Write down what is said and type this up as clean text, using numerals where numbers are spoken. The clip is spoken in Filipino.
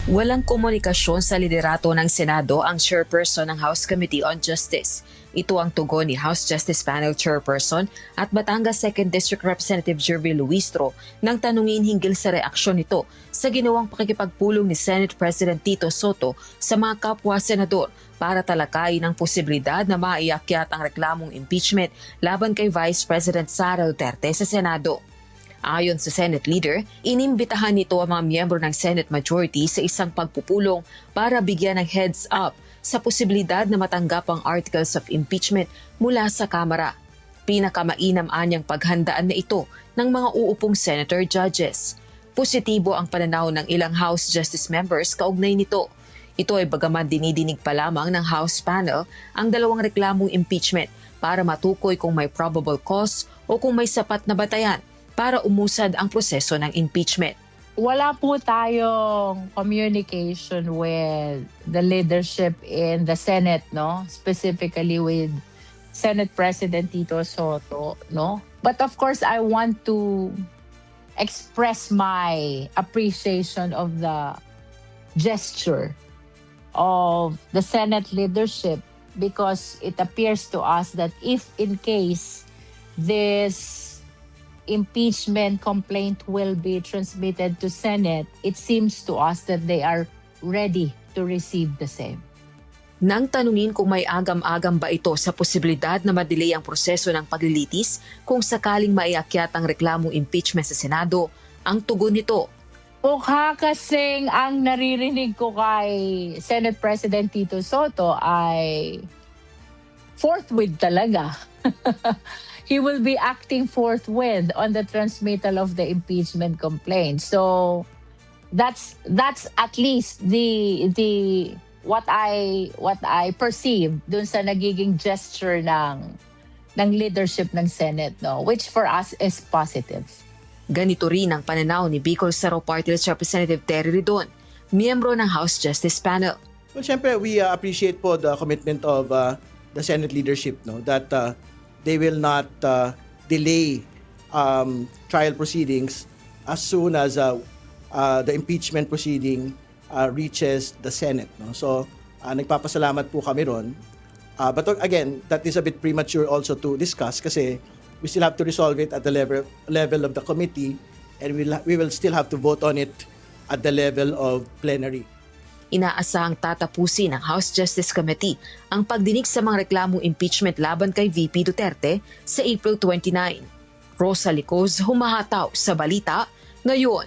Walang komunikasyon sa liderato ng Senado ang chairperson ng House Committee on Justice. Ito ang tugon ni House Justice Panel Chairperson at Batangas 2nd District Representative Jervy Luistro nang tanungin hinggil sa reaksyon nito sa ginawang pakikipagpulong ni Senate President Tito Soto sa mga kapwa-senador para talakayin ang posibilidad na maiakyat ang reklamong impeachment laban kay Vice President Sara Duterte sa Senado. Ayon sa Senate leader, inimbitahan nito ang mga miyembro ng Senate majority sa isang pagpupulong para bigyan ng heads up sa posibilidad na matanggap ang articles of impeachment mula sa Kamara. Pinakamainam anyang paghandaan na ito ng mga uupong senator judges. Positibo ang pananaw ng ilang House Justice members kaugnay nito. Ito ay bagaman dinidinig pa lamang ng House panel ang dalawang reklamong impeachment para matukoy kung may probable cause o kung may sapat na batayan para umusad ang proseso ng impeachment. Wala po tayong communication with the leadership in the Senate, no? Specifically with Senate President Tito Soto, no? But of course, I want to express my appreciation of the gesture of the Senate leadership because it appears to us that if in case this impeachment complaint will be transmitted to Senate, it seems to us that they are ready to receive the same. Nang tanungin kung may agam-agam ba ito sa posibilidad na madelay ang proseso ng paglilitis kung sakaling maiakyat ang reklamong impeachment sa Senado, ang tugon nito, Mukha kasing ang naririnig ko kay Senate President Tito Soto ay forthwith talaga. He will be acting forthwith on the transmittal of the impeachment complaint. So that's at least the what I perceive dun sa nagiging gesture ng leadership ng Senate, no, which for us is positive. ganito rin ang pananaw ni Bicol Saro Party List Representative Terry Ridon, miyembro ng House Justice Panel. Well, syempre, we appreciate po the commitment of the Senate leadership, no, that they will not delay trial proceedings as soon as the impeachment proceeding reaches the Senate, no. So nagpapasalamat po kami ron. But again, that is a bit premature also to discuss kasi we still have to resolve it at the level of the committee, and we will still have to vote on it at the level of plenary. Inaasahang tatapusin ng House Justice Committee ang pagdinig sa mga reklamong impeachment laban kay VP Duterte sa April 29. Rosa Licoz, humahataw sa balita ngayon.